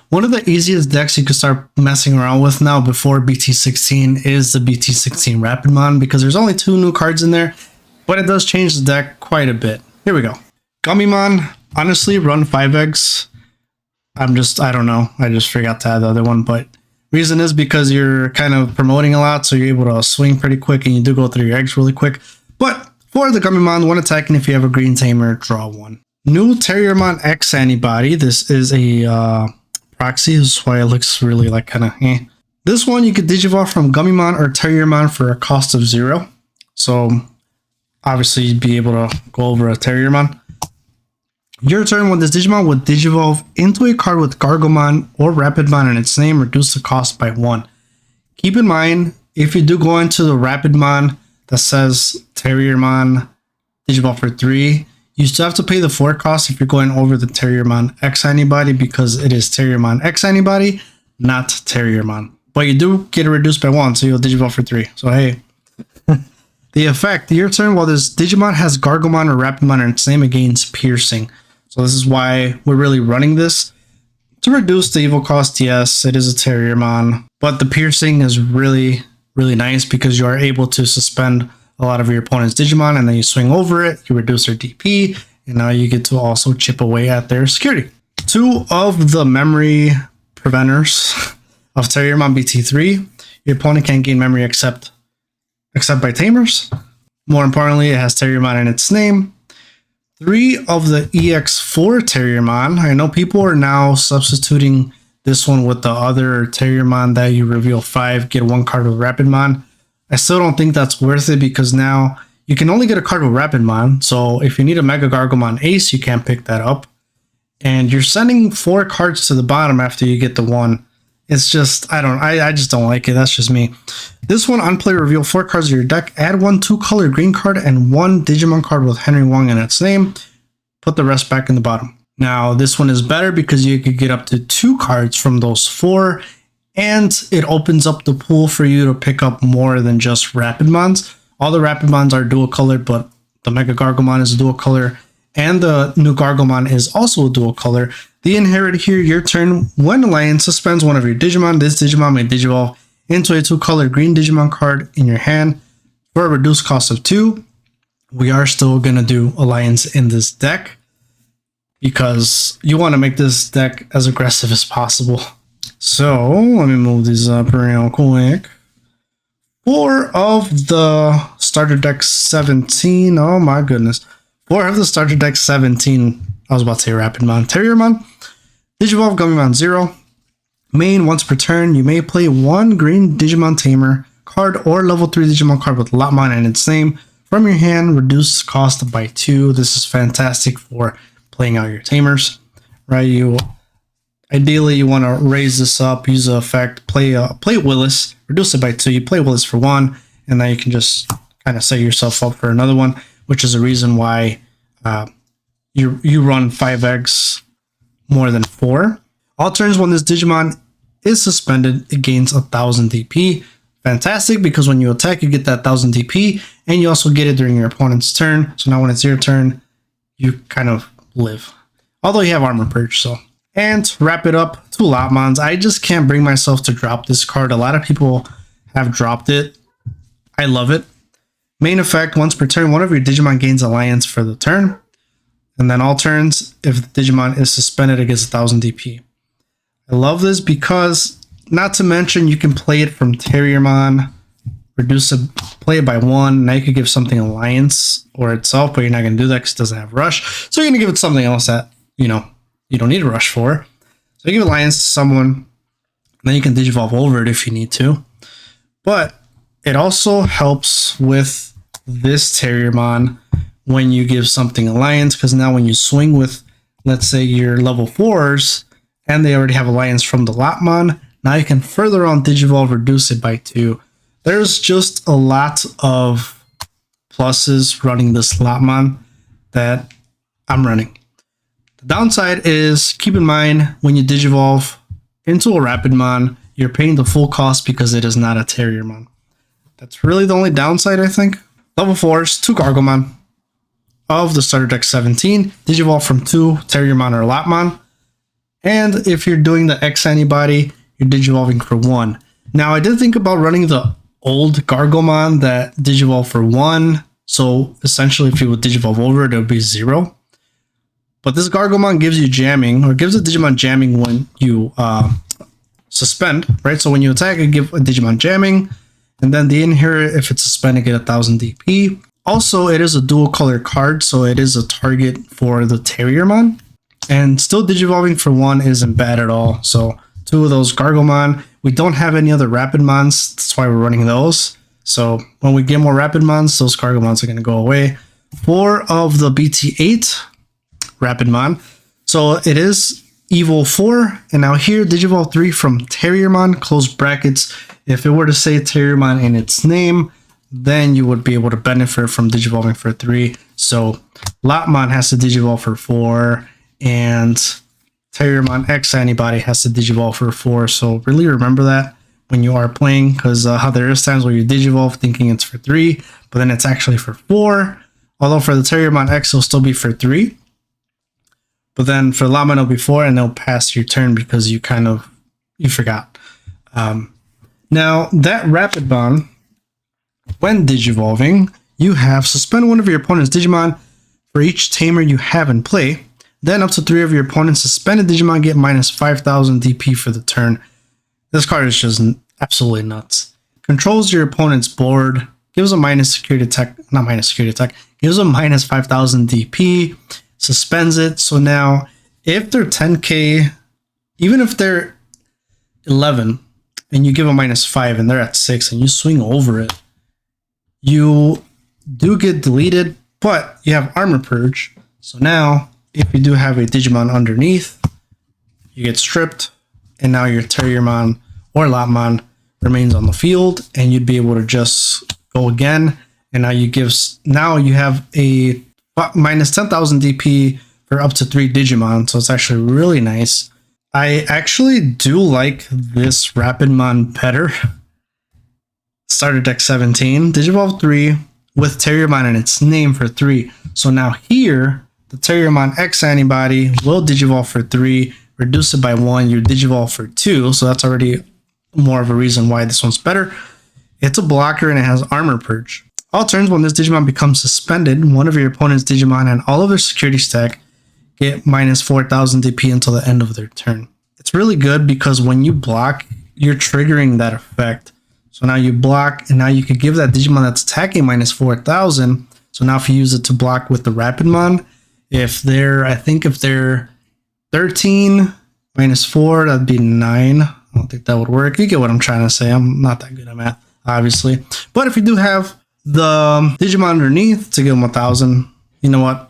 One of the easiest decks you can start messing around with now before BT16 is the BT16 Rapidmon, because there's only 2 new cards in there, but it does change the deck quite a bit. Here we go. Gummymon, honestly, run 5 eggs. I don't know. I just forgot to add the other one, but reason is because you're kind of promoting a lot, so you're able to swing pretty quick, and you do go through your eggs really quick. But for the Gummymon, 1 attack, and if you have a green tamer, draw 1. New Tamers X Antibody. This is a proxy. This is why it looks really like kind of eh. This one you could digivolve from Gummymon or Tamers for a cost of 0. So obviously you'd be able to go over a Tamers. Your turn, when this Digimon would digivolve into a card with Gargomon or Rapidmon in its name, reduce the cost by 1. Keep in mind, if you do go into the Rapidmon that says Tamers digivolve for 3, you still have to pay the 4 cost if you're going over the Tamers X Antibody, because it is Tamers X Antibody, not Tamers. But you do get it reduced by 1, so you'll digivolve for 3. So hey. The effect, your turn, while this Digimon has Gargomon or Rapidmon in its name, it gains piercing. So this is why we're really running this. To reduce the evil cost, yes, it is a Tamers, but the piercing is really, really nice because you are able to suspend a lot of your opponent's Digimon, and then you swing over it, you reduce their DP, and now you get to also chip away at their security. 2 of the memory preventers of Tamers BT3. Your opponent can't gain memory except by Tamers. More importantly, it has Tamers in its name. 3 of the EX4 Tamers. I know people are now substituting this one with the other Tamers that you reveal 5, get 1 card with Rapidmon. I still don't think that's worth it, because now you can only get a card with Rapidmon. So if you need a Mega Gargomon Ace, you can't pick that up. And you're sending 4 cards to the bottom after you get the 1. It's just, I just don't like it. That's just me. This one, on play, reveal 4 cards of your deck. Add 1 2-color green card and 1 Digimon card with Henry Wong in its name. Put the rest back in the bottom. Now, this one is better because you could get up to 2 cards from those 4. And it opens up the pool for you to pick up more than just Rapidmons. All the Rapidmons are dual colored, but the Mega Gargomon is a dual color. And the new Gargomon is also a dual color. The inherit here, your turn, when Alliance suspends one of your Digimon, this Digimon may digivolve into a 2-color green Digimon card in your hand for a reduced cost of 2. We are still going to do Alliance in this deck because you want to make this deck as aggressive as possible. So let me move these up real quick. 4 of the starter deck 17. Oh my goodness. 4 of the starter deck 17. I was about to say Rapidmon. Tamers. Digivolve Gummymon 0. Main, once per turn, you may play 1 green Digimon Tamer card or level 3 Digimon card with Lotmon in its name from your hand. Reduce cost by 2. This is fantastic for playing out your Tamers. Right? Ideally, you want to raise this up, use the effect, play Willis, reduce it by 2. You play Willis for 1, and then you can just kind of set yourself up for another one, which is the reason why you run 5 eggs more than 4. All turns when this Digimon is suspended, it gains 1000 DP. Fantastic, because when you attack, you get that 1000 DP, and you also get it during your opponent's turn. So now when it's your turn, you kind of live. Although you have Armor Purge, so. And to wrap it up, 2 Lotmons. I just can't bring myself to drop this card. A lot of people have dropped it. I love it. Main effect, once per turn, one of your Digimon gains Alliance for the turn. And then all turns, if the Digimon is suspended, it gets 1000 DP. I love this because, not to mention, you can play it from Tamers, play it by 1. Now you could give something Alliance or itself, but you're not going to do that because it doesn't have Rush. So you're going to give it something else that, you don't need a Rush for. So you give Alliance to someone, and then you can Digivolve over it if you need to. But it also helps with this Tamers when you give something Alliance, because now when you swing with, let's say, your level 4s, and they already have Alliance from the Lotmon, now you can further on Digivolve, reduce it by 2. There's just a lot of pluses running this Lotmon that I'm running. The downside is, keep in mind, when you Digivolve into a Rapidmon, you're paying the full cost because it is not a Tamers. That's really the only downside, I think. Level 4s, 2 Gargomon of the starter deck 17. Digivolve from 2 Tamers or Lotmon. And if you're doing the X Antibody, you're digivolving for 1. Now, I did think about running the old Gargomon that digivolve for 1. So essentially, if you would digivolve over it, it would be 0. But this Gargomon gives you jamming, or gives a Digimon jamming when you suspend, right? So when you attack, it gives a Digimon jamming. And then the Inherit, if it's suspended, get 1000 DP. Also, it is a dual color card, so it is a target for the Terriermon. And still digivolving for 1 isn't bad at all. So 2 of those Gargomon. We don't have any other Rapidmons, that's why we're running those. So when we get more Rapidmons, those Gargomons are going to go away. 4 of the BT8 Rapidmon. So it is Evo 4, and now here Digivolve 3 from Terriermon, close brackets. If it were to say Terriermon in its name, then you would be able to benefit from digivolving for 3. So Lotmon has to digivolve for 4, and Tamers X Antibody has to digivolve for 4. So really remember that when you are playing, because how there is times where you digivolve thinking it's for 3, but then it's actually for 4. Although for the Tamers X, it'll still be for 3. But then for Lotmon, it'll be 4, and they'll pass your turn because you forgot. Now, that Rapidmon, when digivolving, you have suspend one of your opponent's Digimon for each Tamer you have in play. Then up to 3 of your opponent's suspended Digimon get minus 5000 DP for the turn. This card is just absolutely nuts. Controls your opponent's board, gives a minus security attack, not minus security attack, gives a minus 5000 DP, suspends it. So now, if they're 10k, even if they're 11, and you give a minus 5 and they're at 6 and you swing over it, you do get deleted, but you have Armor Purge. So now, if you do have a Digimon underneath, you get stripped, and now your Terriermon or Lotmon remains on the field, and you'd be able to just go again. And now you have a minus 10,000 DP for up to 3 Digimon, so it's actually really nice. I actually do like this Rapidmon better. Starter deck 17, Digivolve 3 with Terriermon in its name for 3. So now here, the Tamers X Antibody will digivolve for 3, reduce it by 1, you digivolve for 2, so that's already more of a reason why this one's better. It's a blocker and it has Armor Purge. All turns when this Digimon becomes suspended, one of your opponent's Digimon and all of their security stack get minus 4000 DP until the end of their turn. It's really good because when you block, you're triggering that effect. So now you block, and now you could give that Digimon that's attacking minus 4000. So now if you use it to block with the Rapidmon, if they're 13 minus 4, that'd be 9. I don't think that would work. You get what I'm trying to say. I'm not that good at math, obviously. But if you do have the Digimon underneath to give them 1000, you know what?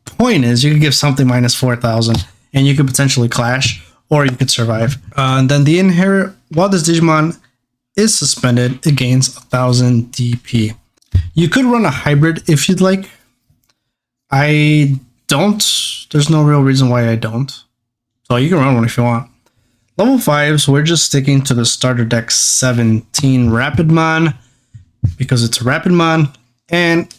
Point is, you could give something minus 4000, and you could potentially clash, or you could survive. And then the Inherit, while this Digimon is suspended, it gains 1000 DP. You could run a hybrid if you'd like. I don't. There's no real reason why I don't. So you can run one if you want. Level 5s, we're just sticking to the starter deck 17 Rapidmon because it's a Rapidmon and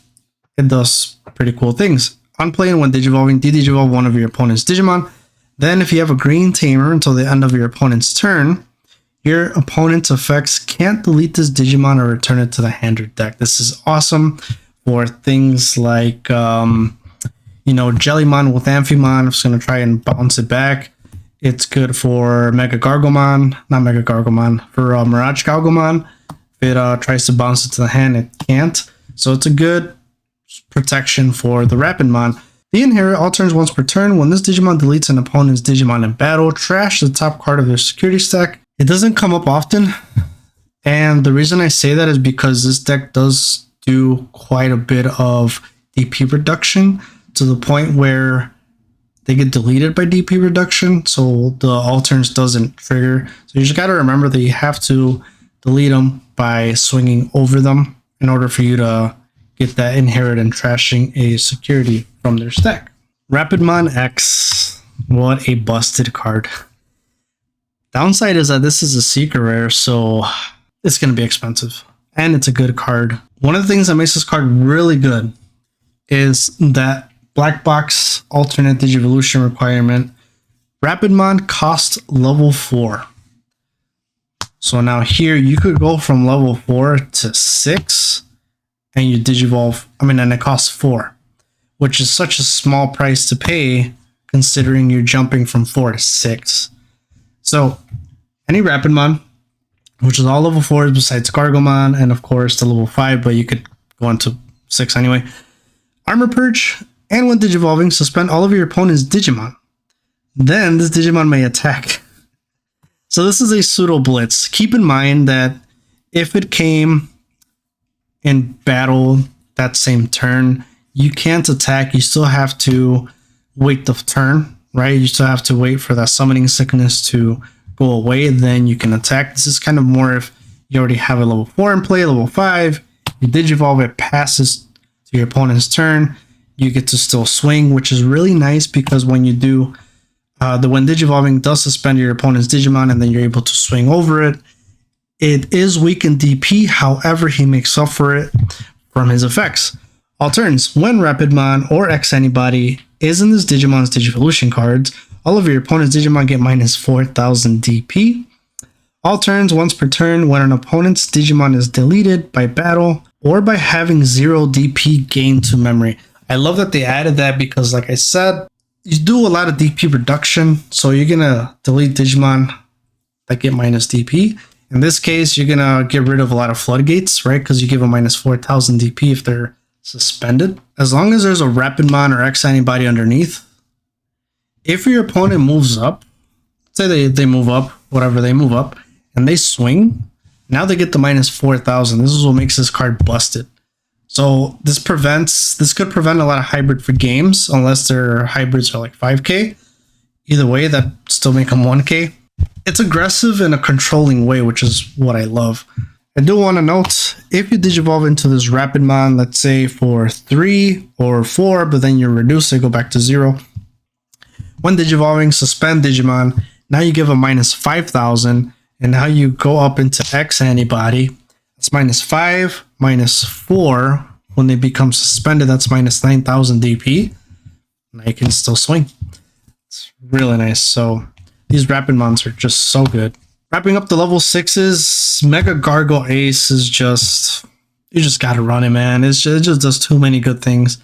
it does pretty cool things. On play and when digivolving, de-digivolve one of your opponent's Digimon. Then if you have a green Tamer until the end of your opponent's turn, your opponent's effects can't delete this Digimon or return it to the hand or deck. This is awesome for things like, Jellymon with Amphimon. I'm just going to try and bounce it back. It's good for Mega Gargomon, not Mega Gargomon, for Mirage Gargomon. If it tries to bounce it to the hand, it can't. So it's a good protection for the Rapidmon. The Inherit, all turns once per turn. When this Digimon deletes an opponent's Digimon in battle, trash the top card of their security stack. It doesn't come up often, and the reason I say that is because this deck does do quite a bit of DP reduction to the point where they get deleted by DP reduction, so the all turns doesn't trigger. So you just got to remember that you have to delete them by swinging over them in order for you to get that Inherit and trashing a security from their stack. Rapidmon X, what a busted card. Downside is that this is a secret rare, so it's going to be expensive. And it's a good card. One of the things that makes this card really good is that black box alternate Digivolution requirement Rapidmon cost level 4. So now here you could go from level 4 to 6 and you digivolve, and it costs 4, which is such a small price to pay considering you're jumping from 4 to 6. So any Rapidmon, which is all level 4s besides Gargomon and of course the level 5, but you could go into 6 anyway. Armor Purge, and when digivolving, suspend all of your opponent's Digimon. Then this Digimon may attack. So this is a pseudo blitz. Keep in mind that if it came in battle that same turn, you can't attack. You still have to wait the turn, right? You still have to wait for that summoning sickness to go away, then you can attack. This is kind of more if you already have a level 4 in play, level 5, you digivolve, it passes to your opponent's turn, you get to still swing, which is really nice because when you do when digivolving does suspend your opponent's Digimon and then you're able to swing over it. It is weak in DP, however, he makes up for it from his effects. All turns, when Rapidmon or X Antibody is in this Digimon's Digivolution cards, all of your opponent's Digimon get minus 4,000 DP. All turns, once per turn, when an opponent's Digimon is deleted by battle or by having 0 DP gained to memory. I love that they added that because, like I said, you do a lot of DP reduction, so you're gonna delete Digimon that get minus DP. In this case, you're gonna get rid of a lot of floodgates, right? Because you give them minus 4,000 DP if they're suspended. As long as there's a Rapidmon or X Antibody underneath, if your opponent moves up, say they move up, whatever they move up, and they swing, now they get the minus 4,000. This is what makes this card busted. So this could prevent a lot of hybrid for games, unless their hybrids are like 5k. Either way, that still make them 1k. It's aggressive in a controlling way, which is what I love. I do want to note, if you digivolve into this Rapidmon, let's say for 3 or 4, but then you reduce it, go back to 0. When digivolving, suspend Digimon. Now you give a minus 5,000, and now you go up into X Antibody. It's minus 5, minus 4. When they become suspended, that's minus 9,000 DP. Now you can still swing. It's really nice. So these Rapidmons are just so good. Wrapping up the level 6s, Mega Gargo Ace is just, you just gotta run it, man. It just does too many good things.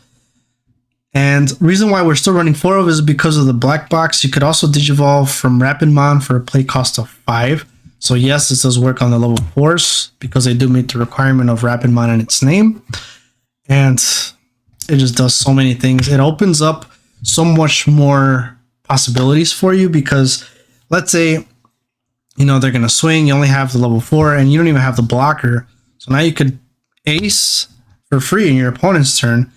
And reason why we're still running 4 of is because of the black box. You could also digivolve from Rapidmon for a play cost of 5. So yes, this does work on the level 4s because they do meet the requirement of Rapidmon in its name. And it just does so many things. It opens up so much more possibilities for you because let's say, you know, they're going to swing, you only have the level 4 and you don't even have the blocker. So now you could ace for free in your opponent's turn.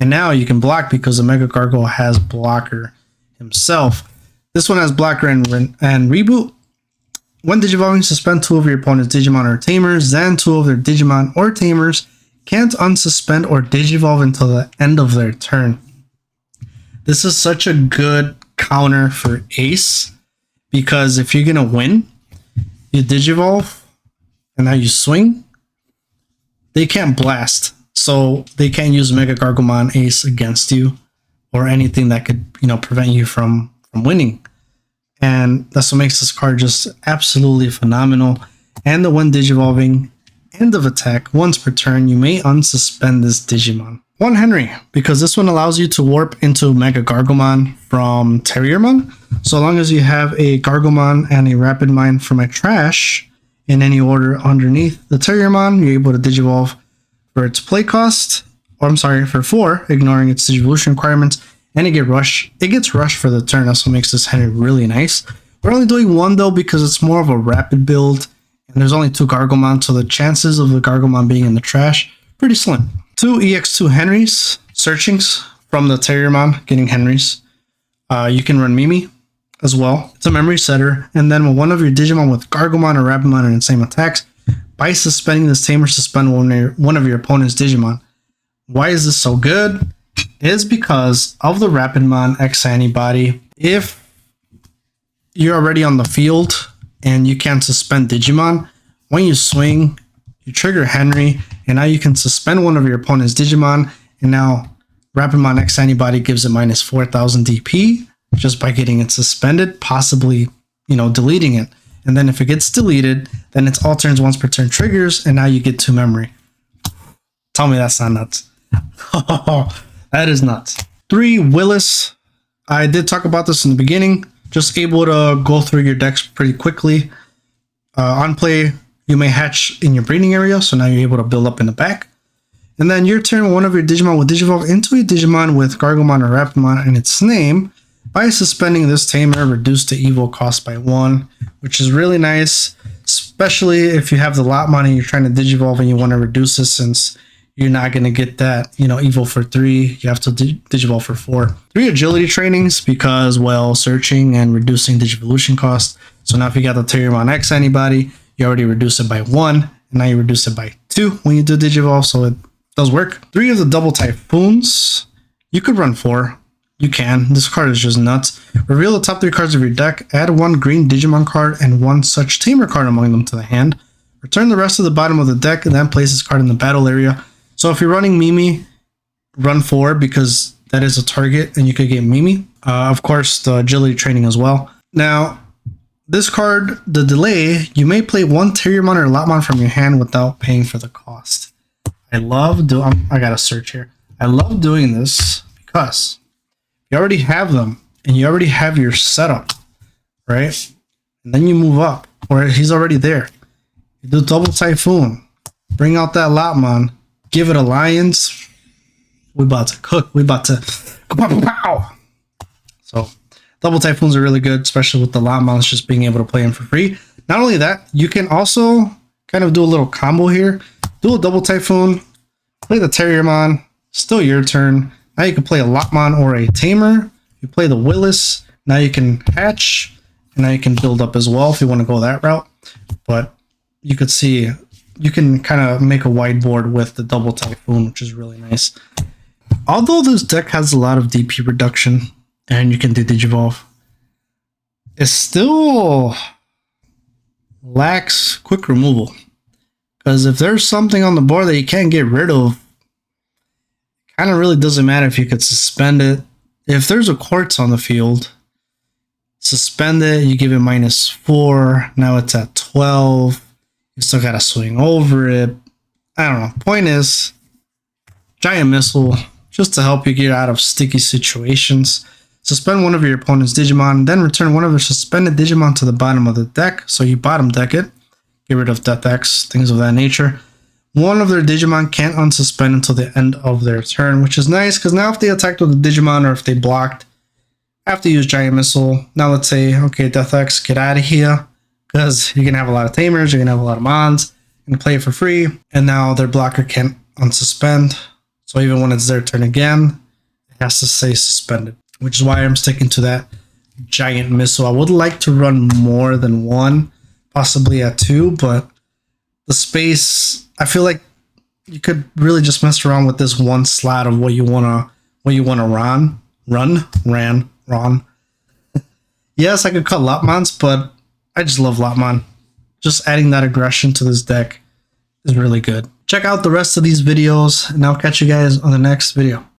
And now you can block because the Mega Gargoyle has blocker himself. This one has blocker and reboot. When digivolving, suspend 2 of your opponent's Digimon or Tamers, then 2 of their Digimon or Tamers can't unsuspend or digivolve until the end of their turn. This is such a good counter for Ace because if you're gonna win, you digivolve and now you swing, they can't blast. So they can't use Mega Gargomon Ace against you or anything that could, you know, prevent you from winning. And that's what makes this card just absolutely phenomenal. And the when digivolving, end of attack, once per turn, you may unsuspend this Digimon. 1 Henry, because this one allows you to warp into Mega Gargomon from Terriermon. So long as you have a Gargomon and a Rapidmon from my trash in any order underneath the Terriermon, you're able to digivolve for its play cost, or I'm sorry, for 4, ignoring its digivolution requirements. And it gets rushed for the turn. That's what makes this Henry really nice. We're only doing 1 though because it's more of a rapid build and there's only 2 Gargomon, so the chances of the Gargomon being in the trash pretty slim. 2 EX2 Henrys, searchings from the Terriermon, getting Henrys. You can run Mimi as well. It's a memory setter, and then when one of your Digimon with Gargomon or Rapidmon are in the same attacks, by suspending this Tamer, suspend one of your opponent's Digimon. Why is this so good? Is because of the Rapidmon X Antibody. If you're already on the field and you can't suspend Digimon, when you swing, you trigger Henry, and now you can suspend one of your opponent's Digimon, and now Rapidmon X Antibody gives it minus 4,000 DP just by getting it suspended, possibly, you know, deleting it. And then if it gets deleted, then it's all turns once per turn triggers, and now you get 2 memory. Tell me that's not nuts. That is nuts. 3, Willis. I did talk about this in the beginning. Just able to go through your decks pretty quickly. On play, you may hatch in your breeding area, so now you're able to build up in the back. And then your turn, one of your Digimon will Digivolve into a Digimon with Gargomon or Rapidmon in its name. By suspending this Tamer, reduce the evil cost by 1, which is really nice, especially if you have the Lotmon and you're trying to Digivolve and you want to reduce it, since you're not going to get that, you know, evil for 3. You have to Digivolve for 4. 3 agility trainings because, well, searching and reducing Digivolution cost. So now if you got the Tamers X Antibody, you already reduce it by 1, and now you reduce it by 2 when you do Digivolve, so it does work. 3 of the double Typhoons. You could run 4. You can. This card is just nuts. Reveal the top 3 cards of your deck. Add 1 green Digimon card and 1 such Tamer card among them to the hand. Return the rest to the bottom of the deck and then place this card in the battle area. So if you're running Mimi, run 4 because that is a target and you could get Mimi. Of course, the agility training as well. Now, this card, the delay, you may play 1 Tamers or Lotmon from your hand without paying for the cost. I gotta search here. I love doing this because you already have them and you already have your setup, right? And then you move up, or he's already there. You do double Typhoon, bring out that Lotmon, give it Alliance. We about to cook. We about to pow. So double Typhoons are really good, especially with the Lotmons just being able to play them for free. Not only that, you can also kind of do a little combo here. Do a double Typhoon, play the Tamers, still your turn. Now you can play a Lotmon or a Tamer. You play the Willis. Now you can hatch, and now you can build up as well if you want to go that route. But you could see you can kind of make a whiteboard with the double Typhoon, which is really nice. Although this deck has a lot of DP reduction and you can do Digivolve, it still lacks quick removal. Because if there's something on the board that you can't get rid of, kind of really doesn't matter if you could suspend it. If there's a Quartz on the field, suspend it, you give it -4, now it's at 12, you still gotta swing over it. I don't know. Point is, Giant Missile, just to help you get out of sticky situations. Suspend one of your opponent's Digimon, then return one of your suspended Digimon to the bottom of the deck, so you bottom deck it. Get rid of Death X, things of that nature. One of their Digimon can't unsuspend until the end of their turn, which is nice because now if they attacked with a Digimon or if they blocked, I have to use Giant Missile. Now let's say, okay, Death X, get out of here, because you're going to have a lot of Tamers, you're going to have a lot of Mons, you can play it for free, and now their blocker can't unsuspend. So even when it's their turn again, it has to say suspended, which is why I'm sticking to that Giant Missile. I would like to run more than 1, possibly at 2, but the space, I feel like you could really just mess around with this one slot of what you wanna run. Yes, I could cut Lotmons, but I just love Lotmon. Just adding that aggression to this deck is really good. Check out the rest of these videos, and I'll catch you guys on the next video.